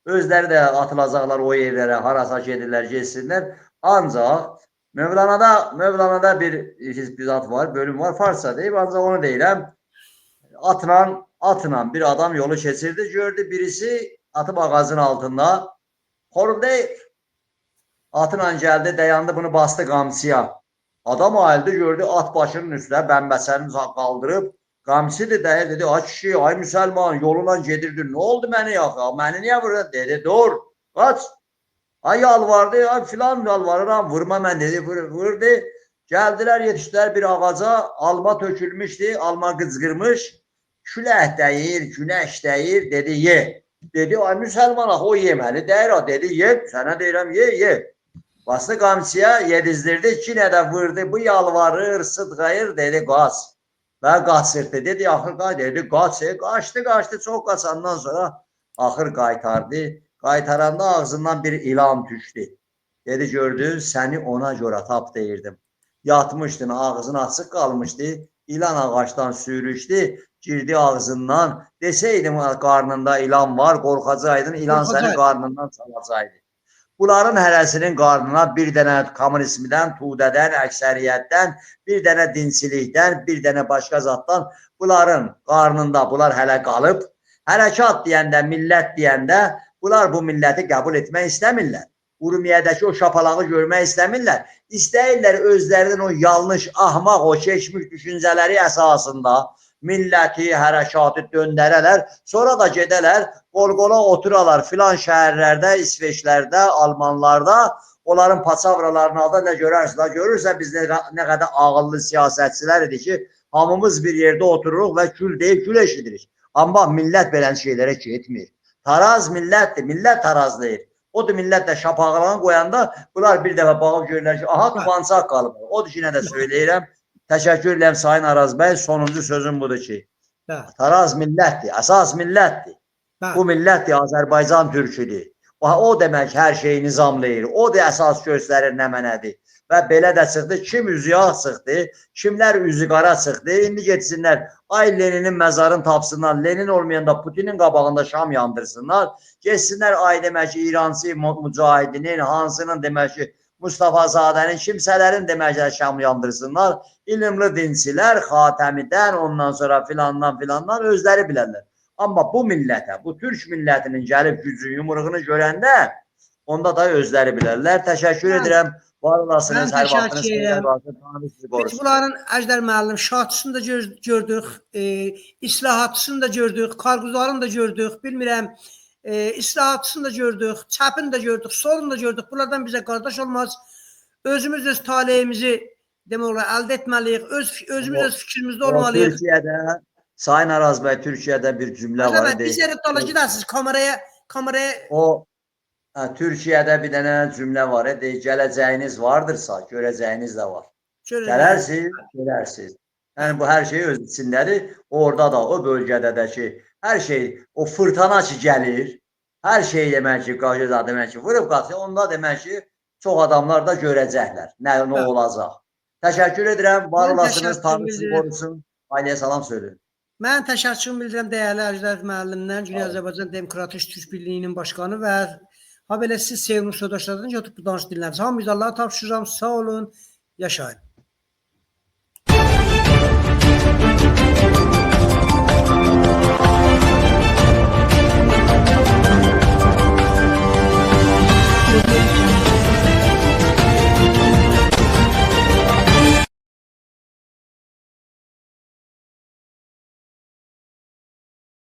Özləri də atılacaqlar o yerlərə, harasa gedirlər, getsinlər. Ancaq Mövlana'da bir zat var, bölüm var, Farsça deyib, ancaq onu deyirəm. Atla bir adam yolu keçirdi, gördü birisi atıb ağacın altında. Xoruldu. Atla gəldi, dayandı, bunu bastı qamçıya. Adam ayıldı, gördü at başının üstünə bəmbəsini qaldırıb. Qamçıdır dəyir, dedi, ay kişi, ay müsəlman, yoluna gedirdin, nə oldu məni yaxa? Məni niyə vurur? Dedi, dur, qaç. Ay yalvardı, ay filan yalvarıram, vurma mən dedi, vurdu. Gəldilər, yetişdilər bir ağaca, alma tökülmüşdü, alma qızqırmış. Külək dəyir, günəş dəyir, dedi, ye. Dedi, ay müsəlman, o yeməli deyir, o dedi, ye, sənə deyirəm, ye. Bastı qamçıya, yedizdirdi, iki nədə vurdu, bu yalvarır, sıdqayır, dedi, qaç. Və qaçırdı, dedi, axır qay, dedi, qaç, qaçdı, çox qaçandan sonra axır qaytardı. Qaytaranda ağzından bir ilan düşdü. Dedi, gördün, səni ona görə tap deyirdim. Yatmışdın, ağzın açıq qalmışdı, ilan ağaçdan sürüşdü, girdi ağzından. Desəydim, qarnında ilan var, qorxacaydın, ilan səni qarnından çalacaqdı. Bunların hərəsinin qarnına bir dənə kommunizmdən, tudədən, əksəriyyətdən, bir dənə dinçilikdən, bir dənə başqa zatdan bunların qarnında bunlar hələ qalıb. Hərəkat deyəndə, millət deyəndə bunlar bu milləti qəbul etmək istəmirlər. Urmiyədəki o şapalağı görmək istəmirlər. İstəyirlər özlərinin o yanlış, ahmaq, o keçmiş düşüncələri əsasında milləti, hərəkatı döndərələr, sonra da gedələr, qol-qola oturarlar filan şəhərlərdə, İsveçlərdə, Almanlarda, onların paçavralarını alda nə görərsiniz, görürsə biz nə qədər ağıllı siyasətçilər idi ki, hamımız bir yerdə otururuq və gül deyib gül eşidirik. Amma millət belə şeylərə getmir. Taraz millətdir, millət tarazlayır. Odur millət də şapağılan qoyanda bunlar bir dəfə bağıb görürlər ki, aha tumancaq qalıb. Odur ki, nə də söyləyirəm. Təşəkkür edirəm Sayın Araz bəy. Sonuncu sözüm budur ki, Taraz millətdir, əsas millətdir. Bu millətdir, Azərbaycan türküdür. O demək hər şeyi nizamlayır. O da əsas göstərir nə mənədir. Və belə də çıxdı, kim üzü yağ çıxdı, kimlər üzü qara çıxdı. İndi getsinlər, ay Leninin məzarını tapsınlar, Lenin olmayanda Putinin qabağında şam yandırsınlar. Geçsinlər, ay demək ki, İrançı mücahidinin, hansının demək ki, Mustafazadənin, kimsələrin demək ki, şam yandırsınlar. İlimli dinçilər, Xatəmidən, ondan sonra filandan özləri bilərlər. Amma bu millətə, bu türk millətinin gəlib gücü, yumruğunu görəndə, onda da özləri bilərlər. Təşəkkür edirəm. Var olasınız, hər vaxtınız xeyirlər olsun. Biz bunların Əjdər müəllim şahçısını da gördük, islahatçısını da gördük, karguzarını da gördük, bilmirəm, islahatçısını da gördük, çəpini də gördük, solunu da gördük. Bunlardan bizə qardaş olmaz. Özümüz öz taleyimizi demək olar əldə etməliyik, özümüz öz fikrimizdə olmalıyıq. Türkiyədə, Sayın Araz bəy, Türkiyədə bir cümlə var. Biz yerə dola gidersiniz kameraya. O Türkiyədə bir dənə cümlə var, gələcəyiniz vardırsa, görəcəyiniz də var. Gələrsiniz, görərsiniz. Yəni, bu hər şey öz içindədir. Orada da, o bölgədə də ki, hər şey, o fırtına ki gəlir, hər şey demək ki, qarşıda demək ki, vurub qaçır, onda demək ki, çox adamlar da görəcəklər, nə olacaq. Təşəkkür edirəm, var olasınız, Tanrı sizi qorusun, ailəyə salam söyləyin. Mən təşəkkür bildirəm dəyərli Əjdər müəllimdən, Cümhuriyyət Azərbaycan Demokratik Türk Birliyinin başqanı və ha belə siz sevimli soydaşlardan YouTube bu danış dinlərsiniz. Hamınız Allah'a tapşırıram, sağ olun, yaşayın.